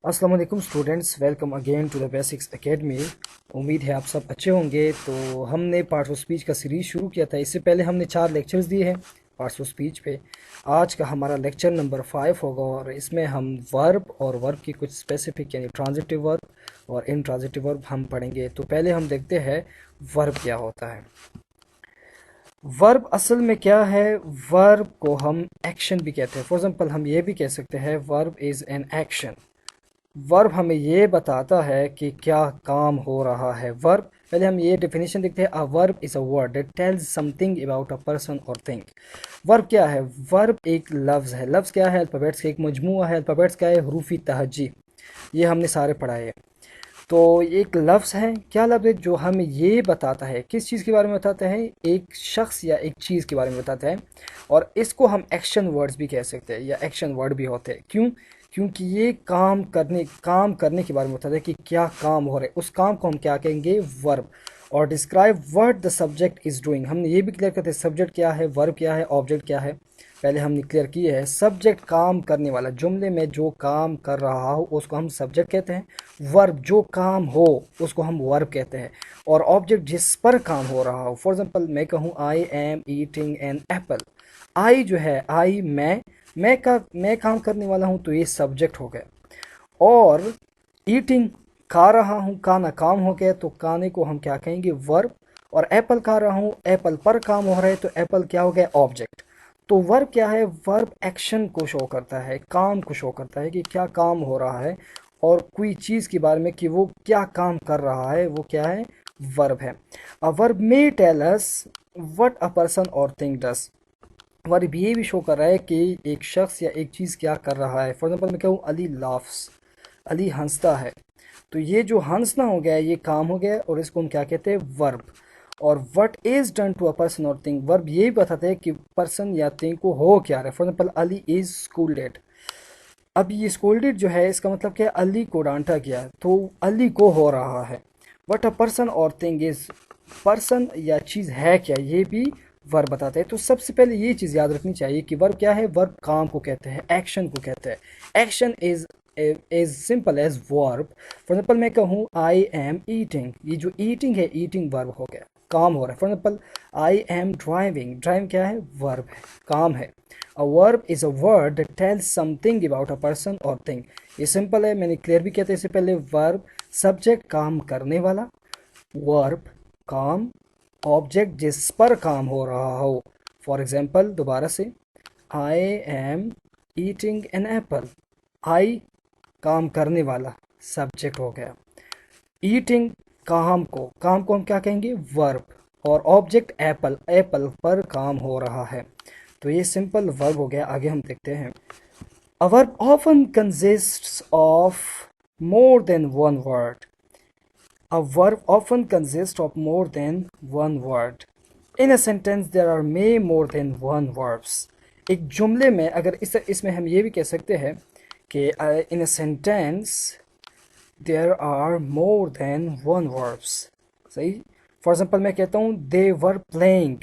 अस्सलाम वालेकुम students, welcome again to the Basics Academy. उम्मीद है आप सब अच्छे होंगे। तो हमने पार्ट्स ऑफ स्पीच का सीरीज़ शुरू किया था। इससे पहले हमने 4 लेक्चर्स दिए हैं पार्ट्स ऑफ स्पीच पे। आज का हमारा लेक्चर नंबर 5 होगा और इसमें हम वर्ब और वर्ब की कुछ स्पेसिफिक यानी ट्रांजिटिव वर्ब और इनट्रांजिटिव वर्ब हम पढ़ेंगे। तो पहले हम देखते हैं वर्ब क्या होता है। वर्ब असल में क्या है? वर्ब को हम एक्शन भी कहते हैं। फॉर एग्जांपल हम ये भी कह सकते हैं verb is an action. Verb हमें ये बताता है कि क्या काम हो रहा है। वर्ब पहले हम ये डेफिनेशन देखते हैं। A verb is a word that tells something about a person or thing. Verb क्या है? वर्ब एक लफ्ज़ है। लफ्ज़ क्या है? अल्फ़ाबेट्स का एक मजमूआ है। अल्फ़ाबेट्स क्या है? हरूफी तहजी। ये हमने सारे पढ़ाए हैं। तो एक लफ्ज़ है। क्या लफ्ज़ है? जो हमें ये बताता है किस चीज़ के बारे में बताता है? एक शख्स या एक चीज़ के बारे में बताता है। और इसको हम एक्शन वर्ड्स भी कह सकते हैं या एक्शन वर्ड भी होते हैं। क्यों? क्योंकि ये काम करने के बारे में बताता है कि क्या काम हो रहा है। उस काम को हम क्या कहेंगे? वर्ब। और describe what the subject is doing. हमने ये भी क्लियर करते हैं सब्जेक्ट क्या है, वर्ब क्या है, ऑब्जेक्ट क्या है। पहले हमने क्लियर किया है सब्जेक्ट काम करने वाला, जुमले में जो काम कर रहा हो उसको हम सब्जेक्ट कहते हैं। वर्ब जो काम हो उसको हम वर्ब कहते हैं। और ऑब्जेक्ट जिस पर काम हो रहा हो। फॉर एग्जांपल मैं कहूँ I am eating an apple. I जो है, आई मैं काम करने वाला हूँ, तो ये सब्जेक्ट हो गया। और ईटिंग खा रहा हूँ, खाना काम हो गया, तो खाने को हम क्या कहेंगे? वर्ब। और एप्पल खा रहा हूँ, एप्पल पर काम हो रहा है, तो एप्पल क्या हो गया? ऑब्जेक्ट। तो वर्ब क्या है? वर्ब एक्शन को शो करता है, काम को शो करता है कि क्या काम हो रहा है। और कोई चीज़ के बारे में कि वो क्या काम कर रहा है, वो क्या है? वर्ब है। A verb may tell us what a person or thing does. Verb ये भी शो कर रहा है कि एक शख्स या एक चीज़ क्या कर रहा है। फॉर एग्जाम्पल मैं कहूँ अली लाफ्स, अली हंसता है। तो ये जो हंसना हो गया ये काम हो गया और इसको हम क्या कहते हैं? वर्ब। और what is done to a person or thing, verb ये भी बताते हैं कि पर्सन या थिंग को हो क्या रहा है। For example Ali is scolded. अब ये स्कूल्डेड जो है इसका मतलब क्या है? अली को डांटा गया, तो अली को हो रहा है। What a person or thing is, person या चीज़ है क्या, ये भी वर्ब बताते हैं। तो सबसे पहले ये चीज़ याद रखनी चाहिए कि वर्ब क्या है? वर्ब काम को कहते हैं, एक्शन को कहते हैं। Action is as simple as verb. For example मैं कहूँ आई एम ईटिंग, ये जो ईटिंग है, ईटिंग वर्ब हो गया, काम हो रहा है। For example I am driving, driving क्या है? वर्ब है, काम है। A verb is a word that tells something about a person or thing. ये सिंपल है, मैंने क्लियर भी किया था इससे पहले। वर्ब सब्जेक्ट काम करने वाला, वर्ब काम, ऑब्जेक्ट जिस पर काम हो रहा हो। फॉर एग्जाम्पल दोबारा से, I am eating an apple. I काम करने वाला, सब्जेक्ट हो गया। ईटिंग काम को हम क्या कहेंगे? वर्ब। और ऑब्जेक्ट एप्पल, एप्पल पर काम हो रहा है। तो ये सिंपल वर्ब हो गया। आगे हम देखते हैं। A verb often consists of more than one word. A verb often consists of more than one word. In a sentence there are may more than one verbs. एक जुमले में अगर इसमें हम ये भी कह सकते हैं कि in a sentence there are more than one verbs. सही। फॉर एग्जाम्पल मैं कहता हूँ they were playing।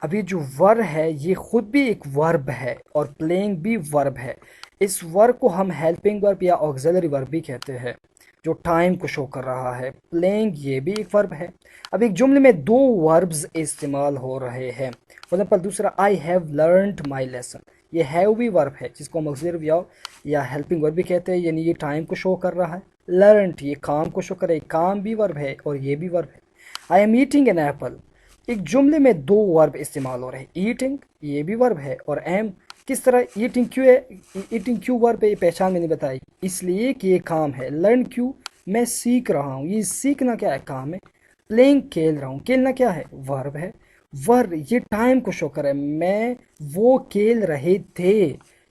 अभी जो वर्ब है ये खुद भी एक वर्ब है और प्लेइंग भी वर्ब है। इस वर्ब को हम हेल्पिंग वर्ब या ऑक्सिलरी वर्ब भी कहते हैं, जो टाइम को शो कर रहा है। प्लेइंग ये भी एक वर्ब है। अब एक जुमले में दो वर्ब्स इस्तेमाल हो रहे हैं। फॉर एग्जाम्पल दूसरा, I have learned my lesson. ये हैव भी वर्ब है जिसको हम ऑक्सिलरी या हेल्पिंग वर्ब भी कहते हैं, यानी ये टाइम को शो कर रहा है। लर्नड ये काम को शो कर रहा है, काम भी वर्ब है और ये भी वर्ब है। आई एम ईटिंग एन एप्पल। एक जुमले में दो वर्ब इस्तेमाल हो रहे हैं। ईटिंग ये भी वर्ब है और एम। किस तरह ईटिंग क्यों है? ईटिंग क्यों वर्ब है? ये पहचान मैंने बताई, इसलिए कि ये काम है। लर्न क्यों? मैं सीख रहा हूँ, ये सीखना क्या है? काम है। प्लेइंग खेल रहा हूँ, खेलना क्या है? वर्ब है। वर्ब ये टाइम को शो कर रहा है, मैं वो खेल रहे थे।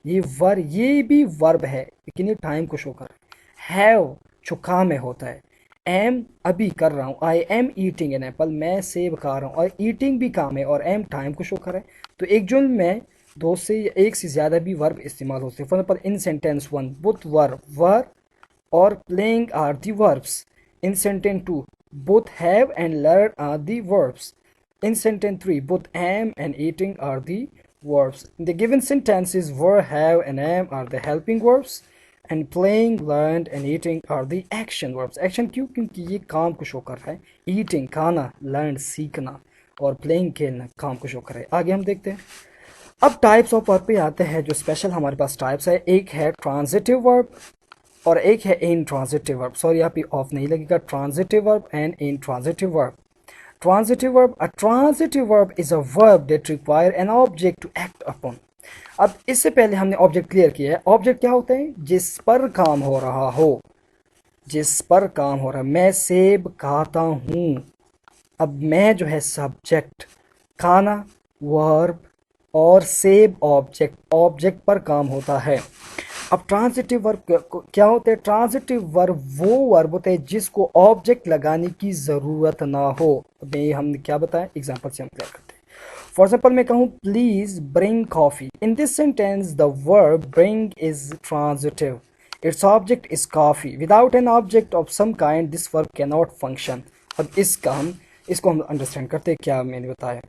ये भी वर्ब है लेकिन ये टाइम को शो कर रहा है। हैव जो काम है होता है। एम अभी कर रहा हूँ, आई एम ईटिंग एन एप्पल, मैं सेब खा रहा हूँ। और ईटिंग भी काम है और एम टाइम को शो कर रहा है। तो एक जुम्ले में दो से या एक से ज़्यादा भी वर्ब इस्तेमाल होते हैं। For example in sentence one both verb और playing are the verbs. In sentence two both have and learn are the verbs. In sentence 3, both am and eating are the verbs. In the given sentences, were, have, and am are the helping verbs, and playing, learn and eating are the action verbs. Action क्यों? क्योंकि ये काम को show कर रहा है। Eating खाना, learn सीखना, और प्लेइंग खेलना काम को शो कर रहा है। आगे हम देखते हैं। अब टाइप्स ऑफ वर्ब पे आते हैं, जो स्पेशल हमारे पास टाइप्स है। एक है ट्रांजिटिव वर्ब और एक है इंट्रांजिटिव वर्ब। सॉरी यहाँ पे ऑफ नहीं लगेगा, transitive verb and intransitive verb. Transitive verb, a transitive verb is a verb that require an object to act upon. अब इससे पहले हमने ऑब्जेक्ट क्लियर किया है। ऑब्जेक्ट क्या होता है? जिस पर काम हो रहा हो, जिस पर काम हो रहा है। मैं सेब खाता हूँ, अब मैं जो है सब्जेक्ट, खाना वर्ब, और सेब ऑब्जेक्ट। ऑब्जेक्ट पर काम होता है। अब ट्रांजिटिव वर्ब क्या होते हैं? ट्रांजिटिव वर्ब वो वर्ब होते हैं जिसको ऑब्जेक्ट लगाने की ज़रूरत ना हो। अब ये हमने क्या बताया, एग्जांपल से हम क्लियर करते हैं। फॉर एग्जांपल मैं कहूँ please bring coffee, in this sentence the verb bring is transitive, its object is coffee, without an object of some kind this verb can not function. अब इसको हम अंडरस्टैंड करते हैं। क्या मैंने बताया,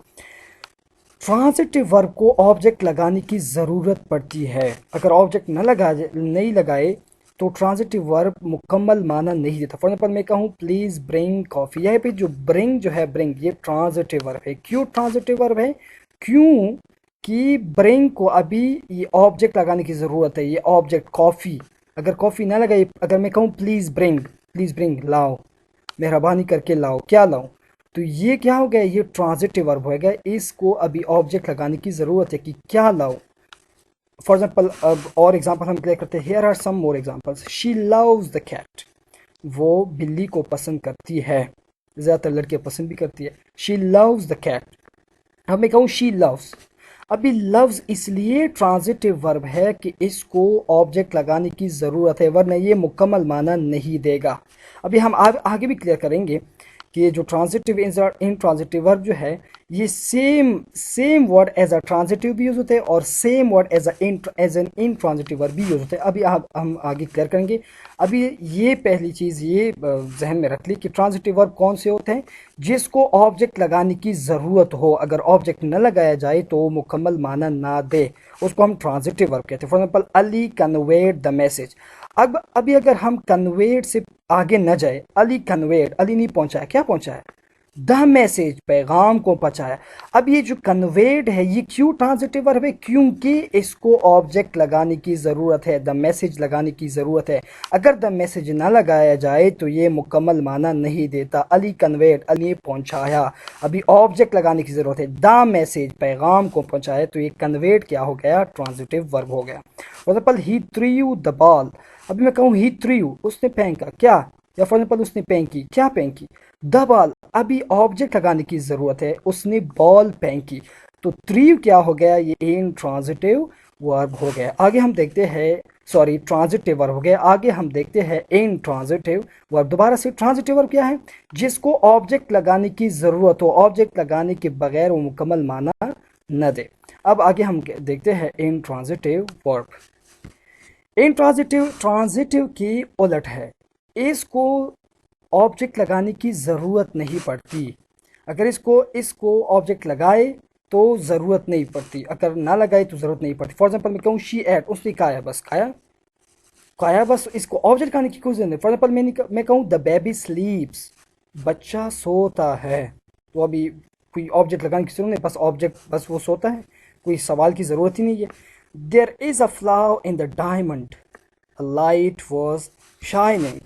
ट्रांजिटिव वर्ब को ऑब्जेक्ट लगाने की ज़रूरत पड़ती है। अगर ऑब्जेक्ट नहीं लगाए तो ट्रांजिटिव वर्ब मुकम्मल माना नहीं देता। फॉर एग्जाम्पल मैं कहूँ प्लीज़ ब्रिंग कॉफ़ी, यहाँ पे जो ब्रिंग जो है, ब्रिंग ये ट्रांजिटिव वर्ब है। क्यों ट्रांजिटिव वर्ब है? क्यों कि ब्रिंग को अभी ये ऑब्जेक्ट लगाने की ज़रूरत है। ये ऑब्जेक्ट कॉफ़ी, अगर कॉफ़ी ना लगाए, अगर मैं कहूँ प्लीज़ ब्रिंग लाओ, मेहरबानी करके लाओ, क्या लाओ, तो ये क्या हो गया? ये ट्रांजिटिव वर्ब हो गया। इसको अभी ऑब्जेक्ट लगाने की ज़रूरत है कि क्या लाओ। फॉर एग्जाम्पल, अब और एग्जाम्पल हम क्लियर करते हैं। Here are some more examples. She loves the cat, वो बिल्ली को पसंद करती है। ज़्यादातर लड़कियाँ पसंद भी करती है। She loves the cat. अब मैं कहूँ शी लव्स, अभी लव्स इसलिए ट्रांजिटिव वर्ब है कि इसको ऑब्जेक्ट लगाने की ज़रूरत है, वरना ये मुकम्मल माना नहीं देगा। अभी हम आगे भी क्लियर करेंगे कि जो ट्रांजिटिव इन ट्रांजिटिव वर्ब जो है, ये same word as a transitive भी यूज़ होते हैं और same word as an intransitive verb भी यूज़ होते हैं। अभी हम आगे क्लियर करेंगे। अभी ये पहली चीज़ ये जहन में रख ली कि ट्रांजिटिव वर्ब कौन से होते हैं? जिसको ऑब्जेक्ट लगाने की ज़रूरत हो, अगर ऑब्जेक्ट न लगाया जाए तो मुकम्मल माना ना दे, उसको हम ट्रांजिटिव वर्ब कहते हैं। For example Ali conveyed the message. अब अभी अगर हम कन्वेड से आगे न जाए, अली कन्वेड, अली नहीं पहुंचाया, क्या पहुंचाया? द मैसेज, पैगाम को पहुंचाया। अब ये जो कन्वेड है ये क्यों ट्रांजिटिव वर्ब है? क्योंकि इसको ऑब्जेक्ट लगाने की ज़रूरत है, द मैसेज लगाने की ज़रूरत है। अगर द मैसेज ना लगाया जाए तो ये मुकम्मल माना नहीं देता। अली कन्वेड, अली पहुंचाया, अभी ऑब्जेक्ट लगाने की ज़रूरत है। द मैसेज, पैगाम को पहुंचाया, तो ये कन्वेड क्या हो गया? ट्रांजिटिव वर्ब हो गया। For example he through the ball, अभी मैं कहूँ ही थ्रू, उसने फेंका, क्या? या फॉर एग्जाम्पल उसने फेंकी, क्या फेंकी? द बॉल, अभी ऑब्जेक्ट लगाने की ज़रूरत है, उसने बॉल फेंकी, तो थ्रू क्या हो गया? ये इन ट्रांजिटिव वर्ब हो गया। आगे हम देखते हैं, सॉरी ट्रांजिटिव वर्ब हो गया। आगे हम देखते हैं इन ट्रांजिटिव वर्ब। दोबारा से ट्रांजिटिव वर्ब क्या है? जिसको ऑब्जेक्ट लगाने की ज़रूरत हो, ऑब्जेक्ट लगाने के बगैर वो मुकम्मल माना न दे। अब आगे हम देखते हैं इन ट्रांजिटिव वर्ब। ट्रांजिटिव की उलट है, इसको ऑब्जेक्ट लगाने की ज़रूरत नहीं पड़ती। अगर इसको ऑब्जेक्ट लगाए तो ज़रूरत नहीं पड़ती, अगर ना लगाए तो ज़रूरत नहीं पड़ती। फॉर एग्जाम्पल मैं कहूँ शी एट, उसने खाया, बस खाया, खाया बस, इसको ऑब्जेक्ट लगाने की कोई ज़रूरत नहीं। फॉर एग्जाम्पल मैं कहूँ द बेबी स्लीप्स, बच्चा सोता है, तो अभी कोई ऑब्जेक्ट लगाने की ज़रूरत नहीं, बस ऑब्जेक्ट, बस वो सोता है, कोई सवाल की ज़रूरत ही नहीं है। There is a flaw in the diamond, a light was shining.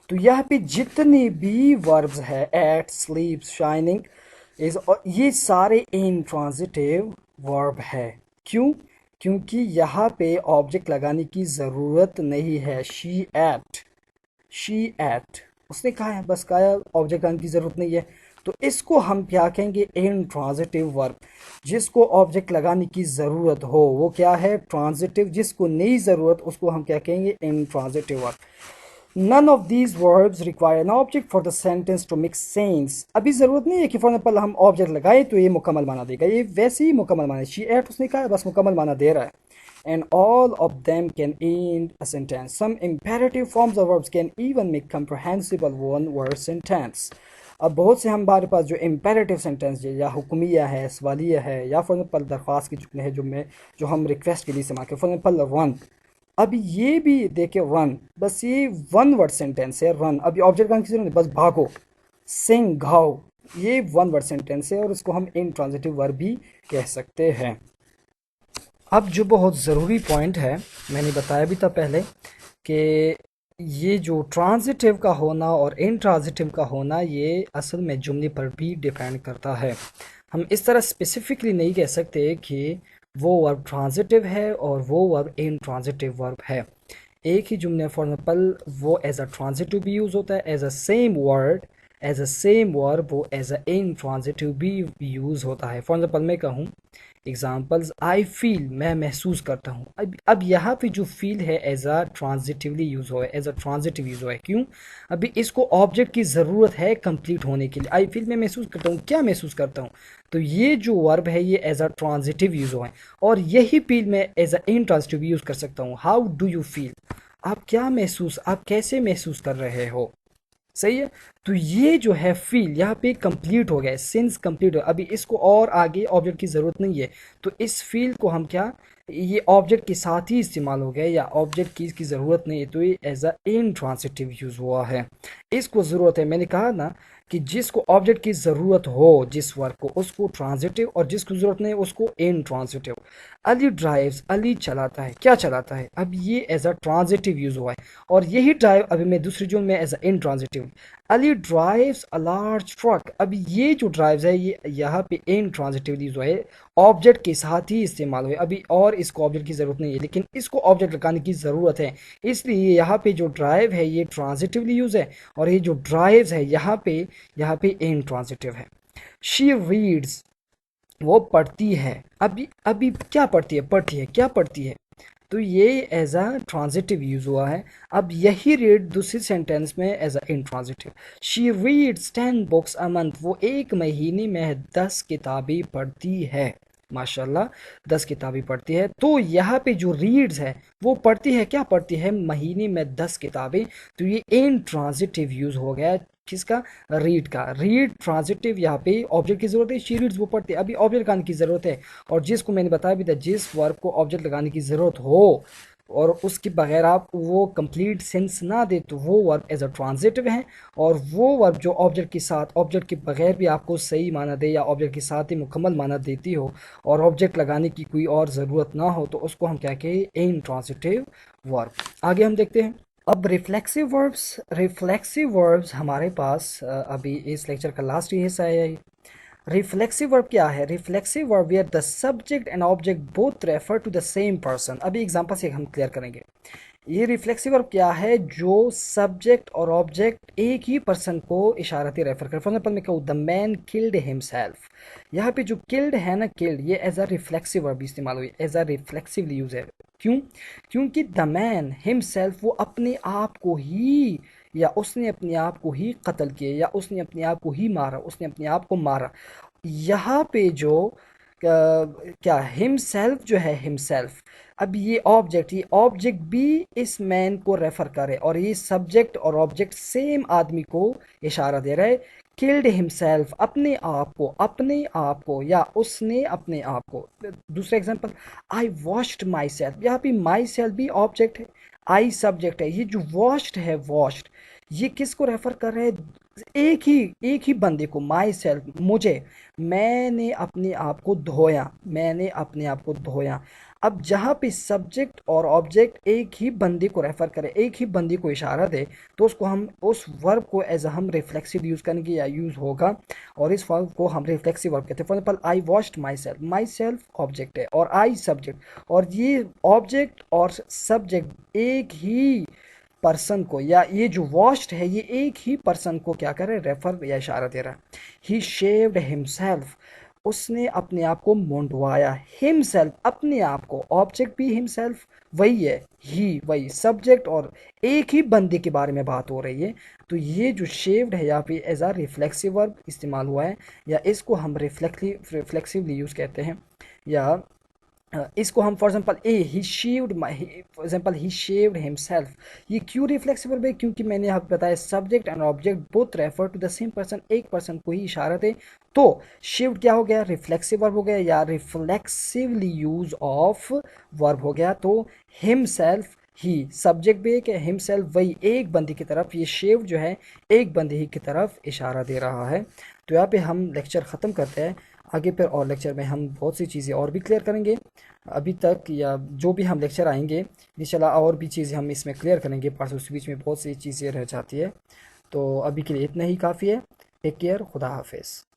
तो यहाँ पे जितने भी वर्ब्स है, एट, स्लीप, शाइनिंग, इज, ये सारे इंट्रांजिटिव वर्ब है। क्यों? क्योंकि यहाँ पे ऑब्जेक्ट लगाने की ज़रूरत नहीं है। शी एट, उसने कहा है, बस कहा है, ऑब्जेक्ट लगाने की ज़रूरत नहीं है, तो इसको हम क्या कहेंगे? Intransitive verb. जिसको ऑब्जेक्ट लगाने की ज़रूरत हो वो क्या है? ट्रांजिटिव। जिसको नहीं ज़रूरत उसको हम क्या कहेंगे? Intransitive verb. None of these verbs require an object for the sentence to make sense. अभी ज़रूरत नहीं है कि फॉर एग्जाम्पल हम ऑब्जेक्ट लगाए तो ये मुकम्मल माना देगा, ये वैसे ही मुकम्मल माना। शी एट, उसने कहा, बस मुकम्मल माना दे रहा है। And all of them can end a sentence. Some imperative forms of verbs can even make comprehensible one word sentence. अब बहुत से हमारे पास जो इम्पेरेटिव सेंटेंस है, या हुक्मिया है, सवालिया है, या फॉर एग्जाम्पल दरख्वास्त की जुमले है, जो हम रिक्वेस्ट के लिए इस्तेमाल करें। फॉर एग्जाम्पल रन, अब ये भी देखे रन, बस ये वन वर्ड सेंटेंस है रन। अभी ऑब्जेक्ट का किसी ने बस भागो, सिंग घाओ, ये वन वर्ड सेंटेंस है और इसको हम इंट्रांजिटिव वर्ब भी कह सकते हैं। अब जो बहुत ज़रूरी पॉइंट है, मैंने बताया भी था पहले कि ये जो ट्रांजिटिव का होना और इंट्रांजिटिव का होना ये असल में जुमले पर भी डिपेंड करता है। हम इस तरह स्पेसिफिकली नहीं कह सकते कि वो वर्ब ट्रांजिटिव है और वो वर्ब इंट्रांजिटिव वर्ब है। एक ही जुमले फॉर एग्जाम्पल वो एज अ ट्रांजिटिव भी यूज़ होता है, as a same word as a same verb वो एज अ इंट्रांजिटिव भी यूज़ होता है। फॉर एग्जाम्पल मैं कहूँ, एग्जाम्पल्स, आई फील, मैं महसूस करता हूँ। अब यहाँ पे जो फील है एज अ ट्रांजिटिवली यूज हुआ है, एज अ ट्रांजिटिव यूज हुआ है। क्यों? अभी इसको ऑब्जेक्ट की ज़रूरत है कंप्लीट होने के लिए। आई फील, मैं महसूस करता हूँ, क्या महसूस करता हूँ? तो ये जो वर्ब है ये एज अ ट्रांजिटिव यूज हुआ है और यही फील मैं एज अ इंट्रांजिटिव यूज कर सकता हूँ। हाउ डू यू फील, आप क्या महसूस, आप कैसे महसूस कर रहे हो? सही है। तो ये जो है फील यहाँ पे कंप्लीट हो गया है, सिंस कंप्लीट हो, अभी इसको और आगे ऑब्जेक्ट की ज़रूरत नहीं है। तो इस फील को हम क्या, ये ऑब्जेक्ट के साथ ही इस्तेमाल हो गया या ऑब्जेक्ट की इसकी ज़रूरत नहीं है, तो ये एज अ इंट्रांसिटिव यूज़ हुआ है। इसको ज़रूरत है, मैंने कहा ना कि जिसको ऑब्जेक्ट की ज़रूरत हो जिस वर्क को, उसको ट्रांजिटिव, और जिसको ज़रूरत नहीं उसको इंट्रांसिटिव। अली ड्राइव्स, अली चलाता है, क्या चलाता है? अब ये एज अ ट्रांजिटिव यूज़ हुआ है और यही ड्राइव अभी मैं दूसरी जून में as a intransitive. Ali drives a large truck, अब ये जो ड्राइव्स है ये यहाँ पे इंट्रांजिटिवली जो है ऑब्जेक्ट के साथ ही इस्तेमाल हुए, अभी और इसको ऑब्जेक्ट की ज़रूरत नहीं है, लेकिन इसको ऑब्जेक्ट लगाने की ज़रूरत है। इसलिए यहाँ पे जो ड्राइव है ये ट्रांजिटिवली यूज़ है और ये जो ड्राइव्स है यहाँ पे इंट्रांजिटिव है। शी रीड्स, वो पढ़ती है। अभी अभी क्या पढ़ती है? पढ़ती है, क्या पढ़ती है? तो ये एज अ ट्रांजिटिव यूज हुआ है। अब यही रीड दूसरी सेंटेंस में as a intransitive. She reads 10 books a month, वो एक महीने में 10 किताबें पढ़ती है। माशाल्लाह, 10 किताबें पढ़ती है। तो यहाँ पे जो रीड्स है वो पढ़ती है, क्या पढ़ती है? महीने में 10 किताबें। तो ये इंट्रांजिटिव यूज हो गया किसका? रीड का। रीड ट्रांजिटिव, यहाँ पे ऑब्जेक्ट की जरूरत है, शी रीड्स वो पढ़ती है, अभी ऑब्जेक्ट लगाने की जरूरत है। और जिसको मैंने बताया भी था, जिस वर्ब को ऑब्जेक्ट लगाने की ज़रूरत हो और उसके बगैर आप वो कंप्लीट सेंस ना दे तो वो वर्ब एज अ ट्रांजिटिव है। और वो वर्ब जो ऑब्जेक्ट के साथ, ऑब्जेक्ट के बगैर भी आपको सही माना दे या ऑब्जेक्ट के साथ ही मुकम्मल माना देती हो और ऑब्जेक्ट लगाने की कोई और ज़रूरत ना हो, तो उसको हम क्या कहें? Intransitive verb. आगे हम देखते हैं। अब रिफ्लेक्सिव वर्ब्स हमारे पास अभी इस लेक्चर का लास्ट ही हिस्सा है। रिफ्लेक्सिव वर्ब क्या है? Reflexive verb where the subject and object both refer to the same person. अभी एग्जांपल से हम क्लियर करेंगे। ये रिफ्लेक्सिव वर्ब क्या है? जो सब्जेक्ट और ऑब्जेक्ट एक ही पर्सन को इशारती रेफर कर। फॉर एग्जाम्पल मैं कहूँ द मैन किल्ड हिमसेल्फ, यहाँ पे जो किल्ड है ना, किल्ड, ये एज अ रिफ्लेक्सिव वर्ब इस्तेमाल हुई, एज अ रिफ्लेक्सिवली यूज है। क्यों? क्योंकि द मैन हिमसेल्फ, वो अपने आप को ही, या उसने अपने आप को ही कत्ल किया, या उसने अपने आप को ही मारा, उसने अपने आप को मारा। यहाँ पे जो क्या हिमसेल्फ जो है, हिमसेल्फ, अब ये ऑब्जेक्ट भी इस मैन को रेफर करे और ये सब्जेक्ट और ऑब्जेक्ट सेम आदमी को इशारा दे रहा है। किल्ड हिमसेल्फ, अपने आप को या उसने अपने आप को। दूसरा example, I washed my self, यहाँ पे माई सेल्फ भी ऑब्जेक्ट है, आई सब्जेक्ट है। ये जो वॉश्ड है, वॉश्ड, ये किसको रेफर कर रहे हैं? एक ही बंदे को, माई सेल्फ, मुझे, मैंने अपने आप को धोया, मैंने अपने आप को धोया। अब जहाँ पे सब्जेक्ट और ऑब्जेक्ट एक ही बंदे को रेफर करे, एक ही बंदे को इशारा दे, तो उसको हम, उस वर्ब को एज हम रिफ्लेक्सिव यूज करेंगे या यूज होगा, और इस वर्ब को हम रिफ्लेक्सिव वर्ब कहते हैं। For example, I washed my self object है और आई सब्जेक्ट, और ये ऑब्जेक्ट और सब्जेक्ट एक ही पर्सन को, या ये जो वॉश्ड है ये एक ही पर्सन को क्या करे? रेफर या इशारा दे रहा है। ही शेव्ड हिमसेल्फ, उसने अपने आप को मुंडवाया। हिमसेल्फ, अपने आप को, ऑब्जेक्ट भी हिमसेल्फ वही है, ही वही सब्जेक्ट, और एक ही बंदे के बारे में बात हो रही है। तो ये जो शेव्ड है यहाँ पे एज अ रिफ्लेक्सिव वर्ब इस्तेमाल हुआ है, या इसको हम रिफ्लेक्सिवली यूज कहते हैं। या इसको हम for example, he shaved my, for example he shaved himself, ये क्यों रिफ्लेक्सिव वर्ब है? क्योंकि मैंने आपको बताया subject and object both refer to the same person, एक पर्सन को ही इशारा दे। तो शेव्ड क्या हो गया? रिफ्लेक्सिव वर्ब हो गया, या रिफ्लेक्सिवली यूज ऑफ वर्ब हो गया। तो हिमसेल्फ ही सब्जेक्ट भी है कि हिमसेल्फ, वही एक बंदे की तरफ, ये शेव जो है एक बंदे ही की तरफ इशारा दे रहा है। तो यहाँ पे हम लेक्चर ख़त्म करते हैं। आगे फिर और लेक्चर में हम बहुत सी चीज़ें और भी क्लियर करेंगे। अभी तक या जो भी हम लेक्चर आएंगे इंशाल्लाह और भी चीज़ें हम इसमें क्लियर करेंगे। पार्ट्स ऑफ स्पीच में बहुत सी चीज़ें रह जाती है। तो अभी के लिए इतना ही काफ़ी है। टेक केयर, खुदा हाफिज़।